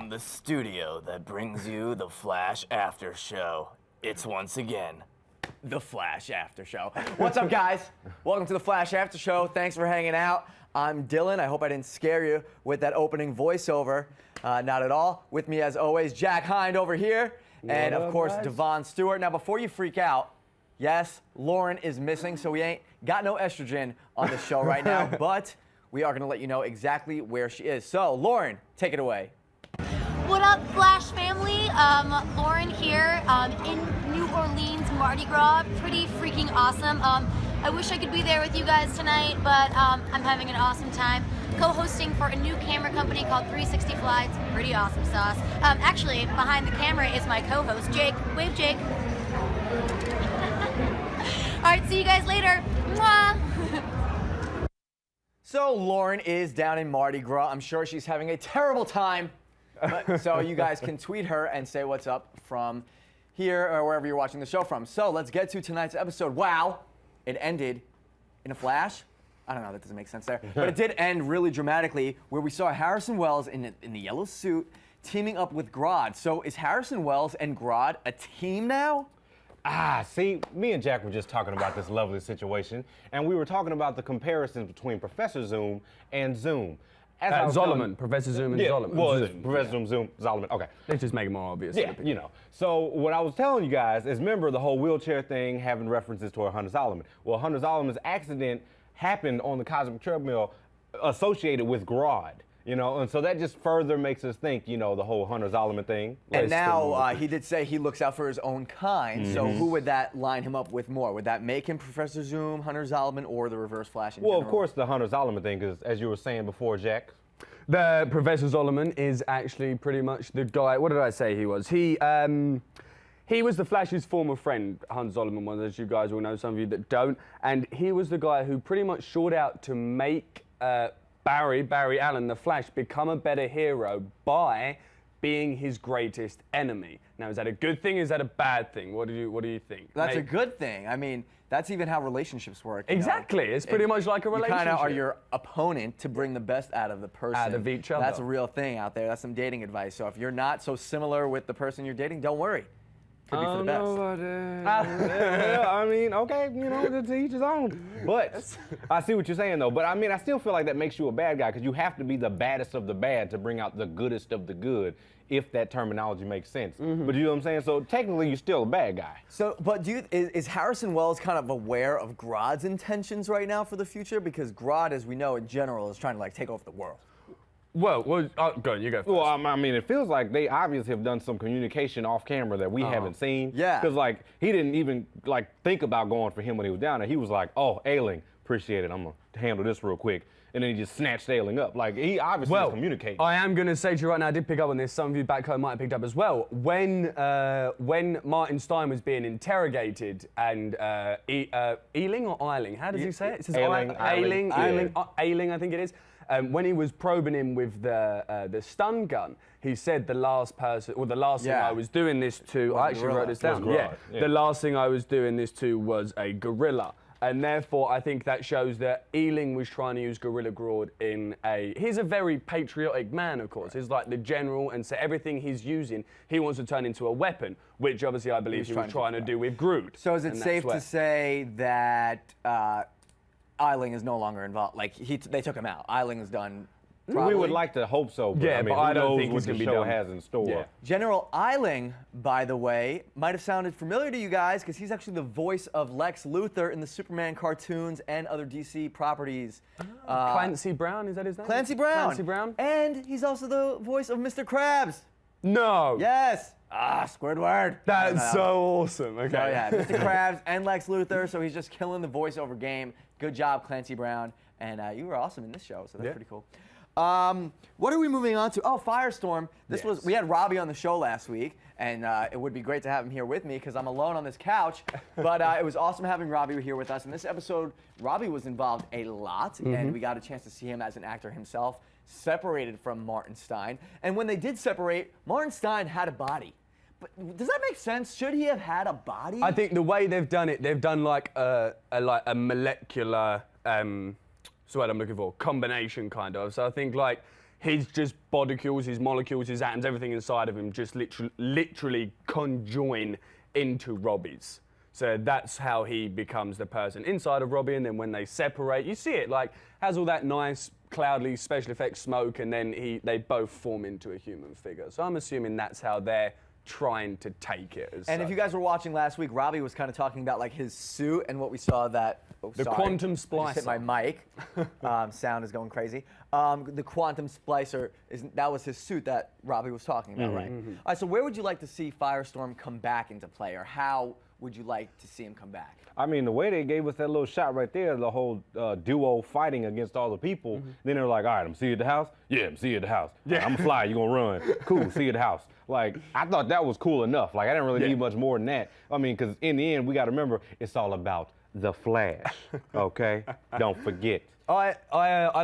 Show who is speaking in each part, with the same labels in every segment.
Speaker 1: From the studio that brings you the Flash After Show, it's once again the Flash After Show. What's up, guys? Welcome to the Flash After Show. Thanks for hanging out. I'm Dylan. I hope I didn't scare you with that opening voiceover. Not at all. With me, as always, Jack Hind over here, and of course, Devon Stewart. Now, before you freak out, yes, Lauren is missing, so we ain't got no estrogen on the show right now, but we are going to let you know exactly where she is. So, Lauren, take it away.
Speaker 2: What up, Flash family? Lauren here in New Orleans, Mardi Gras. Pretty freaking awesome. I wish I could be there with you guys tonight, but I'm having an awesome time. Co-hosting for a new camera company called 360 Flights. Pretty awesome sauce. Actually, behind the camera is my co-host, Jake. Wave, Jake. All right, see you guys later. Mwah.
Speaker 1: So Lauren is down in Mardi Gras. I'm sure she's having a terrible time. So you guys can tweet her and say what's up from here or wherever you're watching the show from. So let's get to tonight's episode. Wow, it ended in a flash. I don't know, that doesn't make sense there. But it did end really dramatically where we saw Harrison Wells in the yellow suit teaming up with Grodd. So is Harrison Wells and Grodd a team now?
Speaker 3: See, me and Jack were just talking about this lovely situation, and we were talking about the comparisons between Professor Zoom and Zoom.
Speaker 4: Zolomon, Professor Zoom and Zolomon.
Speaker 3: Well, Professor Zoom, Zolomon, okay.
Speaker 4: Let's just make it more obvious.
Speaker 3: Yeah, you know. So what I was telling you guys is, remember the whole wheelchair thing having references to Hunter Zolomon. Well, Hunter Zolomon's accident happened on the Cosmic Treadmill associated with Grodd. You know, and so that just further makes us think, you know, the whole Hunter Zolomon thing.
Speaker 1: And now he did say he looks out for his own kind. So who would that line him up with more? Would that make him Professor Zoom, Hunter Zolomon, or the Reverse Flash in general?
Speaker 3: Of course, the Hunter Zolomon thing, because as you were saying before, Jack.
Speaker 4: The Professor Zolomon is actually pretty much the guy. What did I say he was? He was the Flash's former friend, Hunter Zolomon was, as you guys will know, some of you that don't. And he was the guy who pretty much sought out to make Barry Allen, the Flash, become a better hero by being his greatest enemy. Now, is that a good thing? Is that a bad thing? What do you think?
Speaker 1: That's a good thing. I mean, that's even how relationships work.
Speaker 4: Exactly. It's pretty much like a relationship.
Speaker 1: You kind of are your opponent to bring the best out of the person.
Speaker 4: Out of each other.
Speaker 1: That's a real thing out there. That's some dating advice. So if you're not so similar with the person you're dating, don't worry. Could be for the best.
Speaker 3: Yeah, I mean, okay, you know, to each his own. But I see what you're saying, though. But I mean, I still feel like that makes you a bad guy, because you have to be the baddest of the bad to bring out the goodest of the good, if that terminology makes sense. But you know what I'm saying? So technically, you're still a bad guy.
Speaker 1: So, but is Harrison Wells kind of aware of Grodd's intentions right now for the future? Because Grodd, as we know in general, is trying to like take over the world.
Speaker 4: Well, go on, you go first.
Speaker 3: Well, I mean, it feels like they obviously have done some communication off camera that we haven't seen.
Speaker 1: Yeah.
Speaker 3: Because, like, he didn't even, like, think about going for him when he was down there. He was like, oh, Ailing, appreciate it. I'm going to handle this real quick. And then he just snatched Ailing up. Like, he obviously is communicating.
Speaker 4: I am going to say to you right now, I did pick up on this. Some of you back home might have picked up as well. When Martin Stein was being interrogated and Ailing or Eiling? How does he say it? It says Ailing, I think it is. When he was probing him with the stun gun, he said the last person, or the last thing I was doing this to, I actually wrote this down. The last thing I was doing this to was a gorilla. And therefore, I think that shows that Ealing was trying to use Gorilla Grodd in he's a very patriotic man, of course. He's like the general, and so everything he's using, he wants to turn into a weapon, which obviously I believe he was trying to do with Groot.
Speaker 1: So is it safe to say that Eiling is no longer involved? Like, they took him out. Eiling is done. Probably.
Speaker 3: We would like to hope so, but
Speaker 4: yeah,
Speaker 3: I mean,
Speaker 4: but I don't
Speaker 3: knows
Speaker 4: think
Speaker 3: what
Speaker 4: he's
Speaker 3: the
Speaker 4: going to be
Speaker 3: show
Speaker 4: done.
Speaker 3: has in store.
Speaker 4: Yeah.
Speaker 1: General Eiling, by the way, might have sounded familiar to you guys because he's actually the voice of Lex Luthor in the Superman cartoons and other DC properties.
Speaker 4: Clancy Brown, is that his name?
Speaker 1: Clancy Brown.
Speaker 4: Clancy Brown.
Speaker 1: And he's also the voice of Mr. Krabs.
Speaker 4: No.
Speaker 1: Yes. Squidward.
Speaker 4: That's so awesome. Okay.
Speaker 1: So yeah, Mr. Krabs and Lex Luthor, so he's just killing the voiceover game. Good job, Clancy Brown. And you were awesome in this show, so that's pretty cool. What are we moving on to? Oh, Firestorm. We had Robbie on the show last week, and it would be great to have him here with me because I'm alone on this couch. But it was awesome having Robbie here with us. In this episode, Robbie was involved a lot, and we got a chance to see him as an actor himself, separated from Martin Stein. And when they did separate, Martin Stein had a body. But does that make sense? Should he have had a body?
Speaker 4: I think the way they've done it, they've done like a molecular, what's the word I'm looking for? Combination, kind of. So I think like his just molecules, his atoms, everything inside of him just literally conjoin into Robbie's. So that's how he becomes the person inside of Robbie, and then when they separate, you see it, like, has all that nice, cloudly special effects smoke, and then they both form into a human figure. So I'm assuming that's how they're trying to take it.
Speaker 1: And if you guys were watching last week, Robbie was kind of talking about like his suit and what we saw that.
Speaker 4: Quantum splicer.
Speaker 1: I just hit my mic. Sound is going crazy. The quantum splicer that was his suit that Robbie was talking about, right? All right. So where would you like to see Firestorm come back into play, or how would you like to see him come back?
Speaker 3: I mean, the way they gave us that little shot right there, the whole duo fighting against all the people, then they're like, all right, I'm see you at the house? Yeah, I'm see you at the house. Yeah. I'm gonna fly, you gonna run. Cool, see you at the house. Like, I thought that was cool enough. Like, I didn't really need much more than that. I mean, because in the end, we gotta remember, it's all about the Flash, okay? Don't forget.
Speaker 4: I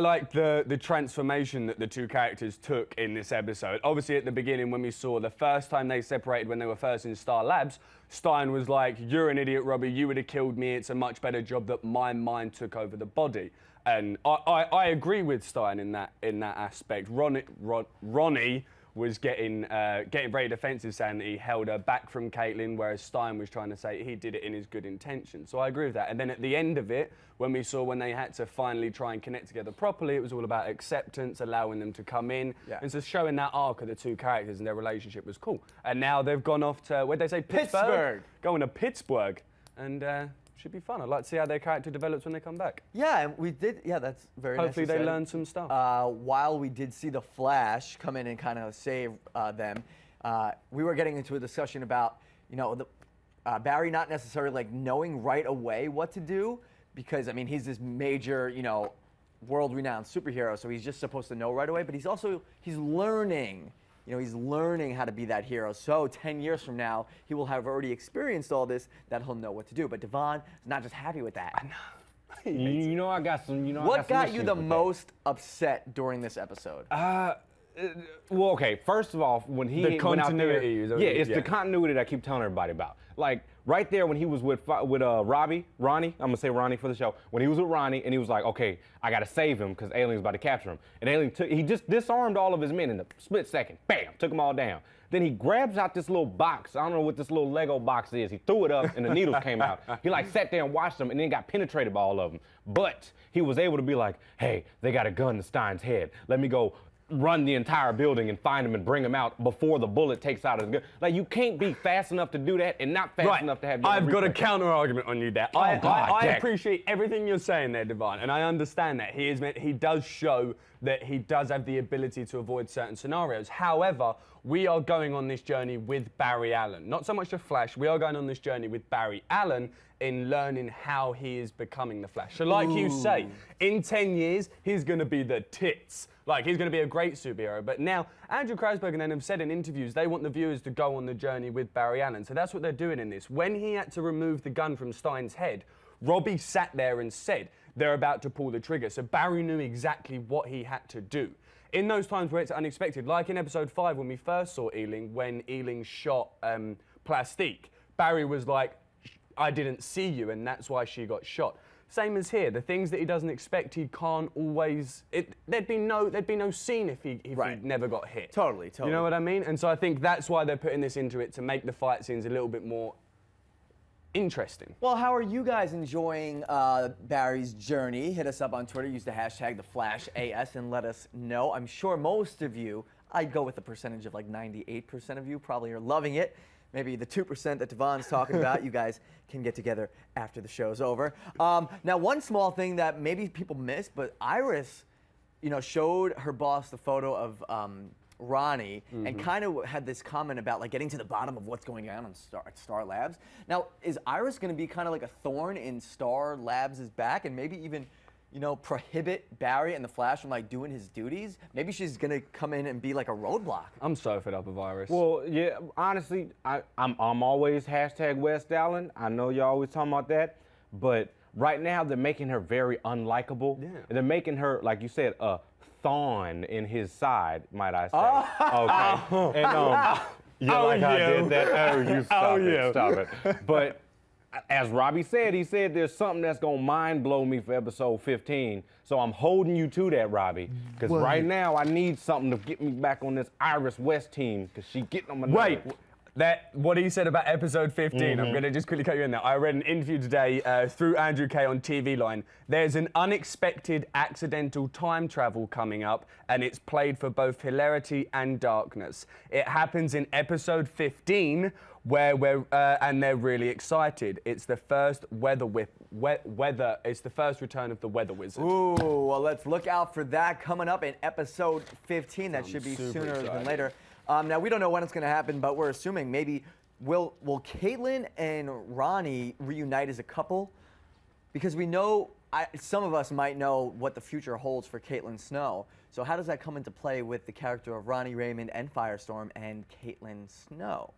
Speaker 4: like the transformation that the two characters took in this episode. Obviously, at the beginning, when we saw the first time they separated when they were first in S.T.A.R Labs, Stein was like, you're an idiot, Robbie, you would have killed me. It's a much better job that my mind took over the body. And I agree with Stein in that aspect. Ronnie was getting very defensive, saying that he held her back from Caitlin, whereas Stein was trying to say he did it in his good intention. So I agree with that. And then at the end of it, when we saw when they had to finally try and connect together properly, it was all about acceptance, allowing them to come in. Yeah. And so showing that arc of the two characters and their relationship was cool. And now they've gone off to, where'd they say, Pittsburgh? Going to Pittsburgh. And should be fun. I'd like to see how their character develops when they come back.
Speaker 1: Yeah, and we did. Yeah, that's very nice.
Speaker 4: Hopefully they learn some stuff.
Speaker 1: While we did see the Flash come in and kind of save them, we were getting into a discussion about, you know, Barry not necessarily like knowing right away what to do, because I mean he's this major, you know, world-renowned superhero, so he's just supposed to know right away. But he's learning. You know, he's learning how to be that hero. So 10 years from now, he will have already experienced all this, that he'll know what to do. But Devon is not just happy with that.
Speaker 3: I know. You know, I got some. You know,
Speaker 1: what got you the most upset during this episode?
Speaker 3: Well, okay. First of all, when he
Speaker 4: the continuity,
Speaker 3: went out there, it's the continuity that I keep telling everybody about. Like right there when he was with Ronnie. I'm gonna say Ronnie for the show. When he was with Ronnie and he was like, okay, I gotta save him because Alien's about to capture him. And he just disarmed all of his men in a split second. Bam, took them all down. Then he grabs out this little box. I don't know what this little Lego box is. He threw it up and the needles came out. He like sat there and watched them and then got penetrated by all of them. But he was able to be like, hey, they got a gun to Stein's head. Let me go run the entire building and find him and bring him out before the bullet takes out his gun. Like, you can't be fast enough to do that and not fast enough to have...
Speaker 4: I've got a counter-argument on you there. I appreciate everything you're saying there, Devon, and I understand that. He does show that he does have the ability to avoid certain scenarios. However, we are going on this journey with Barry Allen. Not so much the Flash, we are going on this journey with Barry Allen in learning how he is becoming the Flash. So like you say, in 10 years, he's gonna be the tits. Like, he's going to be a great superhero. But now, Andrew Kreisberg and them have said in interviews they want the viewers to go on the journey with Barry Allen. So that's what they're doing in this. When he had to remove the gun from Stein's head, Robbie sat there and said they're about to pull the trigger. So Barry knew exactly what he had to do. In those times where it's unexpected, like in episode 5 when we first saw Ealing, when Ealing shot Plastique, Barry was like, I didn't see you, and that's why she got shot. Same as here, the things that he doesn't expect, he can't always. There'd be no scene if he never got hit.
Speaker 1: Totally.
Speaker 4: You know what I mean? And so I think that's why they're putting this into it, to make the fight scenes a little bit more interesting.
Speaker 1: Well, how are you guys enjoying Barry's journey? Hit us up on Twitter. Use the hashtag #TheFlashAS and let us know. I'm sure most of you, I'd go with a percentage of like 98% of you, probably are loving it. Maybe the 2% that Devon's talking about, you guys can get together after the show's over. Now, one small thing that maybe people missed, but Iris, you know, showed her boss the photo of Ronnie and kind of had this comment about like getting to the bottom of what's going on S.T.A.R Labs. Now, is Iris going to be kind of like a thorn in S.T.A.R Labs' back and maybe even, you know, prohibit Barry and the Flash from like doing his duties? Maybe she's gonna come in and be like a roadblock.
Speaker 4: I'm so fed up with Iris.
Speaker 3: Well, yeah, honestly, I'm always #West Allen. I know y'all always talking about that, but right now they're making her very unlikable. Yeah. They're making her, like you said, a thorn in his side, might I say. Okay. And I did that. Oh, you stop it. But as Robbie said, he said there's something that's gonna mind blow me for episode 15. So I'm holding you to that, Robbie. Because right now I need something to get me back on this Iris West team, because she getting on my nerves.
Speaker 4: What he said about episode 15, I'm going to just quickly cut you in there. I read an interview today through Andrew Kay on TV Line. There's an unexpected accidental time travel coming up, and it's played for both hilarity and darkness. It happens in episode 15, and they're really excited. It's the first it's the first return of the Weather Wizard.
Speaker 1: Ooh, well, let's look out for that coming up in episode 15. That should be sooner than later. Now, we don't know when it's going to happen, but we're assuming maybe will Caitlin and Ronnie reunite as a couple? Because we know, some of us might know what the future holds for Caitlin Snow. So how does that come into play with the character of Ronnie Raymond and Firestorm and Caitlin Snow?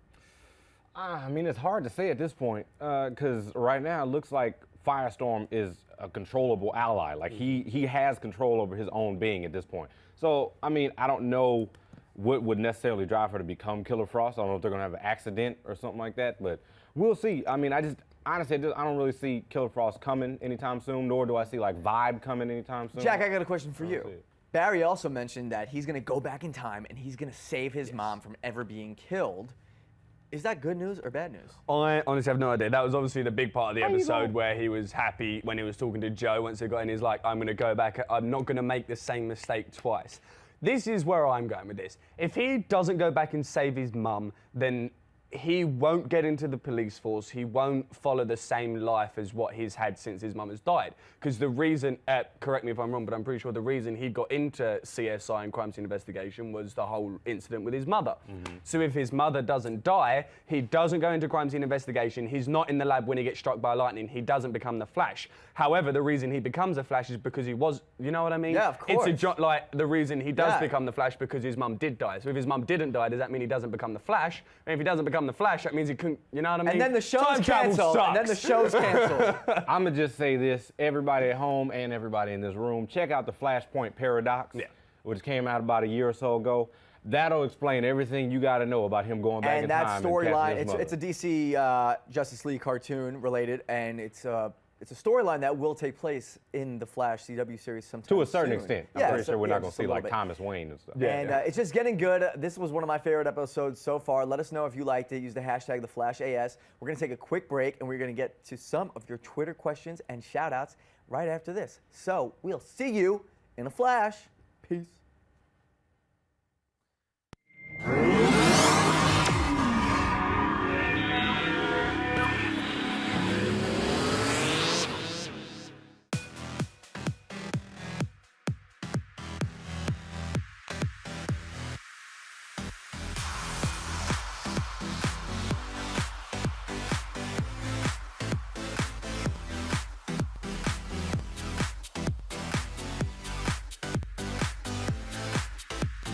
Speaker 3: I mean, it's hard to say at this point, because right now it looks like Firestorm is a controllable ally. Like, he has control over his own being at this point. So, I mean, I don't know what would necessarily drive her to become Killer Frost. I don't know if they're gonna have an accident or something like that, but we'll see. I mean, honestly, I don't really see Killer Frost coming anytime soon, nor do I see like Vibe coming anytime soon.
Speaker 1: Jack, I got a question for you. Barry also mentioned that he's gonna go back in time and he's gonna save his mom from ever being killed. Is that good news or bad news?
Speaker 4: I honestly have no idea. That was obviously the big part of the episode where he was happy when he was talking to Joe once they got in. He's like, I'm gonna go back, I'm not gonna make the same mistake twice. This is where I'm going with this. If he doesn't go back and save his mum, then he won't get into the police force. He won't follow the same life as what he's had since his mum has died. Because the reason, correct me if I'm wrong, but I'm pretty sure the reason he got into CSI and crime scene investigation was the whole incident with his mother. So if his mother doesn't die, he doesn't go into crime scene investigation. He's not in the lab when he gets struck by lightning. He doesn't become the Flash. However, the reason he becomes the Flash is because he was, you know what I mean?
Speaker 1: Yeah, of course.
Speaker 4: It's like the reason he does become the Flash because his mum did die. So if his mum didn't die, does that mean he doesn't become the Flash? And if he doesn't become the Flash, that means he couldn't, you know what I mean?
Speaker 1: And then the show's canceled. And then the show's canceled.
Speaker 3: I'm gonna just say this, everybody at home and everybody in this room, check out the Flashpoint Paradox, which came out about a year or so ago. That'll explain everything you gotta know about him going back in time.
Speaker 1: And that storyline, it's a DC Justice League cartoon related, and it's a storyline that will take place in the Flash CW series sometime
Speaker 3: to a certain
Speaker 1: soon.
Speaker 3: extent. I'm pretty sure we're not going to see like Thomas Wayne and stuff.
Speaker 1: And it's just getting good. This was one of my favorite episodes so far. Let us know if you liked it. Use the hashtag #TheFlashAS. We're going to take a quick break, and we're going to get to some of your Twitter questions and shout-outs right after this. So we'll see you in a flash. Peace.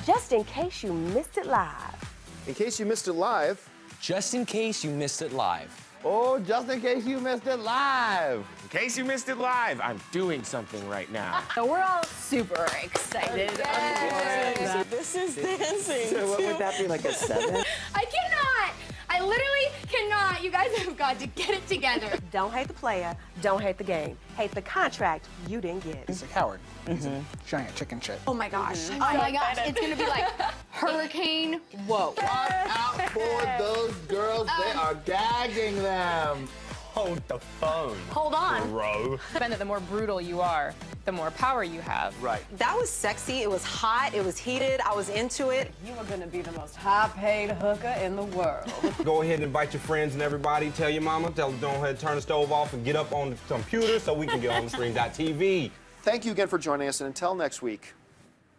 Speaker 5: Just in case you missed it live.
Speaker 6: In case you missed it live.
Speaker 7: Just in case you missed it live.
Speaker 6: Oh, just in case you missed it live.
Speaker 8: In case you missed it live, I'm doing something right now.
Speaker 9: So we're all super excited.
Speaker 10: Yes. This is dancing.
Speaker 6: So what would that be, like a 7?
Speaker 2: I cannot. I literally cannot. You guys have got to get it together.
Speaker 5: Don't hate the player, don't hate the game. Hate the contract you didn't get.
Speaker 10: He's a coward. He's a giant chicken shit.
Speaker 2: Oh my gosh. Oh my gosh. It's going to be like Hurricane Whoa.
Speaker 6: Watch out for those girls. They are gagging them.
Speaker 7: Hold the phone.
Speaker 2: Hold on.
Speaker 7: Bro.
Speaker 9: That the more brutal you are, the more power you have.
Speaker 6: Right.
Speaker 11: That was sexy. It was hot. It was heated. I was into it.
Speaker 10: You are going to be the most high-paid hooker in the world.
Speaker 3: Go ahead and invite your friends and everybody. Tell your mama. Tell them, go ahead and turn the stove off and get up on the computer so we can get on the stream.tv.
Speaker 6: Thank you again for joining us, and until next week,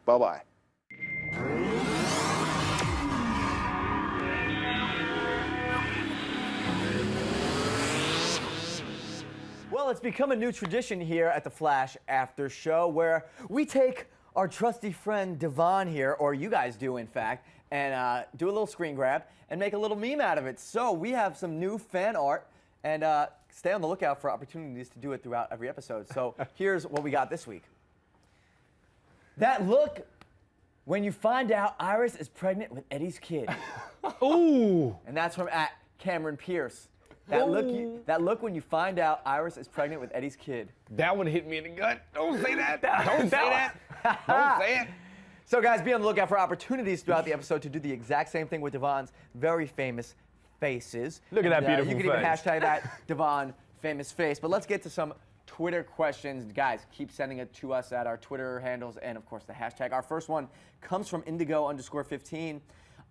Speaker 6: bye-bye.
Speaker 1: Well, it's become a new tradition here at the Flash After Show where we take our trusty friend Devon here, or you guys do in fact, and do a little screen grab and make a little meme out of it. So we have some new fan art, and stay on the lookout for opportunities to do it throughout every episode. So here's what we got this week. That look when you find out Iris is pregnant with Eddie's kid.
Speaker 3: Ooh.
Speaker 1: And that's from @Cameron Pierce. That look when you find out Iris is pregnant with Eddie's kid.
Speaker 3: That one hit me in the gut. Don't say that. Don't say that. Don't say it.
Speaker 1: So guys, be on the lookout for opportunities throughout the episode to do the exact same thing with Devon's very famous faces.
Speaker 4: Look at that beautiful
Speaker 1: You can even
Speaker 4: face.
Speaker 1: hashtag that Devon famous face. But let's get to some Twitter questions. Guys, keep sending it to us at our Twitter handles and, of course, the hashtag. Our first one comes from Indigo_15.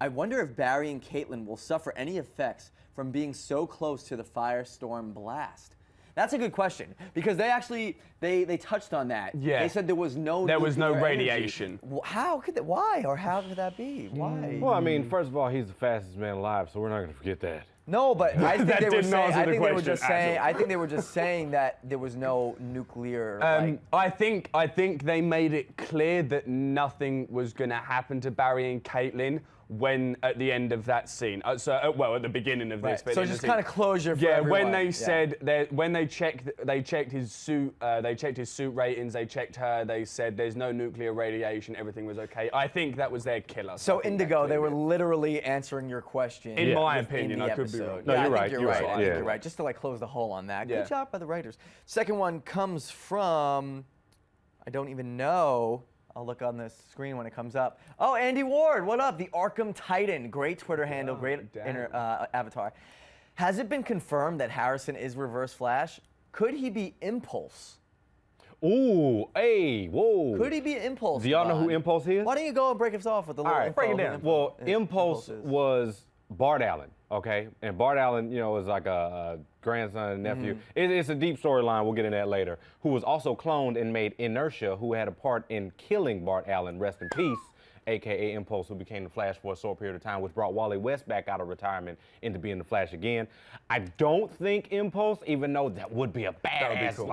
Speaker 1: I wonder if Barry and Caitlin will suffer any effects from being so close to the firestorm blast. That's a good question because they actually they touched on that.
Speaker 4: Yeah.
Speaker 1: They said there was no
Speaker 4: radiation.
Speaker 1: How could that? Why or how could that be? Why?
Speaker 3: Well, I mean, first of all, he's the fastest man alive, so we're not going to forget that.
Speaker 1: No, but I think
Speaker 4: That
Speaker 1: they were
Speaker 4: didn't
Speaker 1: saying.
Speaker 4: answer
Speaker 1: I
Speaker 4: the
Speaker 1: think they were
Speaker 4: question
Speaker 1: just
Speaker 4: at
Speaker 1: saying.
Speaker 4: all.
Speaker 1: I think they were just saying that there was no nuclear.
Speaker 4: I think they made it clear that nothing was going to happen to Barry and Caitlin when at the end of that scene. At the beginning of this. But
Speaker 1: So
Speaker 4: in the
Speaker 1: just
Speaker 4: scene.
Speaker 1: kind of closure for
Speaker 4: Yeah,
Speaker 1: everyone.
Speaker 4: when they said that, when they checked his suit, they checked his suit ratings, they checked her, they said there's no nuclear radiation, everything was okay. I think that was their killer.
Speaker 1: So
Speaker 4: I think
Speaker 1: Indigo,
Speaker 4: that
Speaker 1: they were
Speaker 4: cleared it.
Speaker 1: literally answering your question.
Speaker 4: In my
Speaker 1: within
Speaker 4: opinion,
Speaker 1: the
Speaker 4: I could be
Speaker 1: episode.
Speaker 4: wrong.
Speaker 3: No,
Speaker 1: Yeah,
Speaker 3: you're
Speaker 1: I
Speaker 3: right,
Speaker 1: think
Speaker 3: you're
Speaker 1: you're
Speaker 3: right,
Speaker 1: right. I think
Speaker 3: yeah.
Speaker 1: you're right. Just to close the hole on that.
Speaker 4: Yeah.
Speaker 1: Good job by the writers. Second one comes from, I don't even know. I'll look on the screen when it comes up. Oh, Andy Ward, what up? The Arkham Titan, great Twitter handle, great avatar. Has it been confirmed that Harrison is Reverse Flash? Could he be Impulse?
Speaker 3: Ooh, hey, whoa.
Speaker 1: Could he be Impulse?
Speaker 3: Do y'all know who
Speaker 1: Devon?
Speaker 3: Impulse is?
Speaker 1: Why don't you go and break us off with a little info?
Speaker 4: break it
Speaker 1: who
Speaker 4: down.
Speaker 3: Well,
Speaker 1: Impulse
Speaker 3: Impulse
Speaker 1: is?
Speaker 3: was Bart Allen, okay? And Bart Allen, is like a grandson and nephew. It's a deep storyline, we'll get into that later, who was also cloned and made Inertia, who had a part in killing Bart Allen, rest in peace, a.k.a. Impulse, who became the Flash for a short period of time, which brought Wally West back out of retirement into being the Flash again. I don't think Impulse, even though that would be a badass,
Speaker 4: cool.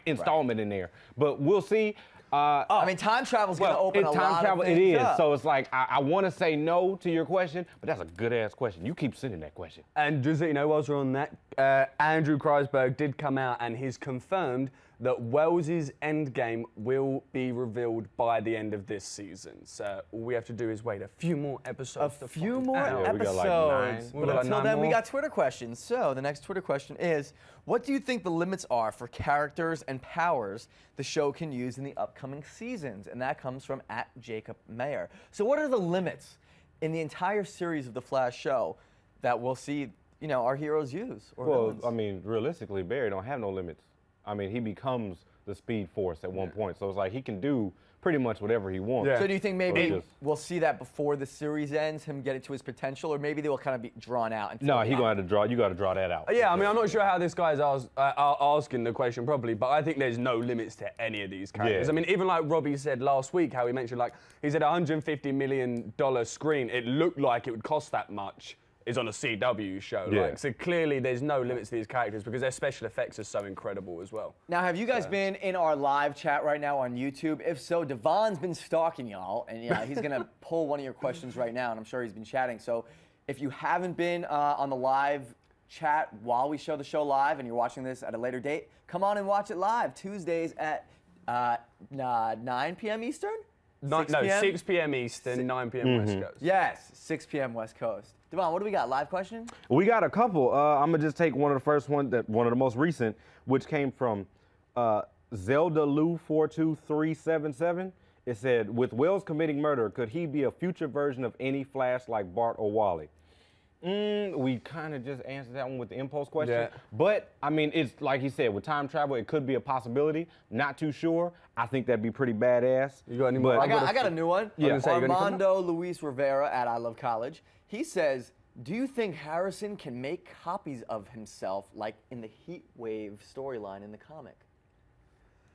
Speaker 3: installment in there. But we'll see.
Speaker 1: I mean, time travel's going to open a lot
Speaker 3: time travel,
Speaker 1: of
Speaker 3: it
Speaker 1: things
Speaker 3: is.
Speaker 1: up.
Speaker 3: So it's like, I want to say no to your question, but that's a good-ass question. You keep sending that question.
Speaker 4: And just so you know, whilst we're on that, Andrew Kreisberg did come out and he's confirmed that Wells's endgame will be revealed by the end of this season. So all we have to do is wait a few more episodes.
Speaker 1: A few more
Speaker 3: Yeah, we got like
Speaker 1: episodes.
Speaker 3: 9.
Speaker 1: But
Speaker 4: got
Speaker 1: until
Speaker 4: 9
Speaker 1: then, we
Speaker 4: more.
Speaker 1: got Twitter questions. So the next Twitter question is, what do you think the limits are for characters and powers the show can use in the upcoming seasons? And that comes from @JacobMayer. So what are the limits in the entire series of the Flash show that we'll see, our heroes use? Or
Speaker 3: Well,
Speaker 1: villains?
Speaker 3: I mean, realistically, Barry don't have no limits. I mean, he becomes the Speed Force at one point. So it's like he can do pretty much whatever he wants.
Speaker 4: Yeah.
Speaker 1: So do you think maybe
Speaker 3: just-
Speaker 1: we'll see that before the series ends, him get it to his potential, or maybe they will kind of be drawn out? Until
Speaker 3: No,
Speaker 1: the
Speaker 3: he
Speaker 1: end?
Speaker 3: gonna have to draw. You got to draw that out.
Speaker 4: Yeah, I mean, I'm not sure how this guy's asking the question properly, but I think there's no limits to any of these characters.
Speaker 3: Yeah.
Speaker 4: I mean, even like Robbie said last week, how he mentioned, he said $150 million screen, it looked like it would cost that much, is on a CW show.
Speaker 3: Yeah.
Speaker 4: So clearly there's no limits to these characters because their special effects are so incredible as well.
Speaker 1: Now, have you guys been in our live chat right now on YouTube? If so, Devon's been stalking y'all, and he's going to pull one of your questions right now, and I'm sure he's been chatting. So if you haven't been on the live chat while we show the show live and you're watching this at a later date, come on and watch it live, Tuesdays at 9 p.m. Eastern?
Speaker 4: 6 p.m. Eastern, 9 p.m. West Coast.
Speaker 1: Yes, 6 p.m. West Coast. Devon, what do we got? Live question?
Speaker 3: We got a couple. I'm gonna just take one of the first one, one of the most recent, which came from Zelda Lou 42377. It said, with Wells committing murder, could he be a future version of any Flash like Bart or Wally? We kind of just answered that one with the impulse question.
Speaker 4: Yeah.
Speaker 3: But, I mean, it's like he said, with time travel, it could be a possibility. Not too sure. I think that'd be pretty badass.
Speaker 4: You got any more?
Speaker 1: I got a new one.
Speaker 3: Yeah. I was
Speaker 4: gonna say, you got any
Speaker 1: Armando Luis Rivera at I Love College. He says, do you think Harrison can make copies of himself like in the Heat Wave storyline in the comic?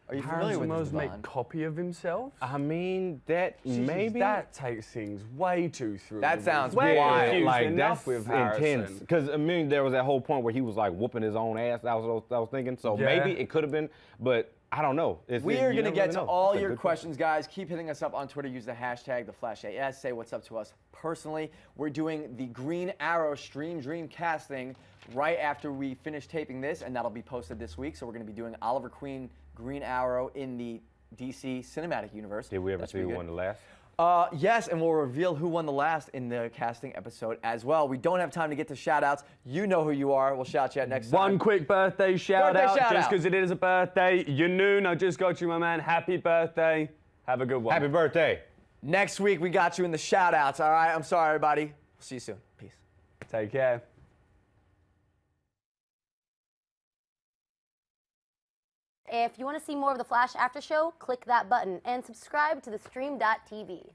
Speaker 1: Are you familiar
Speaker 4: Harrison
Speaker 1: with
Speaker 4: Wells
Speaker 1: this,
Speaker 4: make
Speaker 1: Devon?
Speaker 4: copy of himself?
Speaker 3: I mean, that
Speaker 4: Jesus,
Speaker 3: maybe.
Speaker 4: That takes things way too through.
Speaker 1: That sounds
Speaker 4: way
Speaker 1: wild.
Speaker 4: confused
Speaker 3: like
Speaker 4: enough
Speaker 3: that's
Speaker 4: with
Speaker 3: intense.
Speaker 4: Harrison.
Speaker 3: Because I mean, there was that whole point where he was like whooping his own ass. That was what I was thinking. So
Speaker 4: Yeah.
Speaker 3: maybe it could have been, but I don't know.
Speaker 1: We are going to get to all your
Speaker 3: questions.
Speaker 1: questions, guys. Keep hitting us up on Twitter. Use the hashtag #TheFlashAS. Say what's up to us personally. We're doing the Green Arrow Stream Dream casting right after we finish taping this, and that'll be posted this week. So we're going to be doing Oliver Queen, Green Arrow in the DC Cinematic Universe.
Speaker 3: Did we ever
Speaker 1: That's
Speaker 3: see
Speaker 1: pretty
Speaker 3: who
Speaker 1: good.
Speaker 3: won the last?
Speaker 1: Yes, and we'll reveal who won the last in the casting episode as well. We don't have time to get to shout-outs. You know who you are. We'll shout you out next time.
Speaker 4: One quick birthday shout-out, just because it is a birthday. Yanoon, I just got you, my man. Happy birthday. Have a good one.
Speaker 3: Happy birthday.
Speaker 1: Next week, we got you in the shout-outs, all right? I'm sorry, everybody. We'll see you soon. Peace.
Speaker 4: Take care.
Speaker 2: If you want to see more of the Flash After Show, click that button and subscribe to the Stream.tv.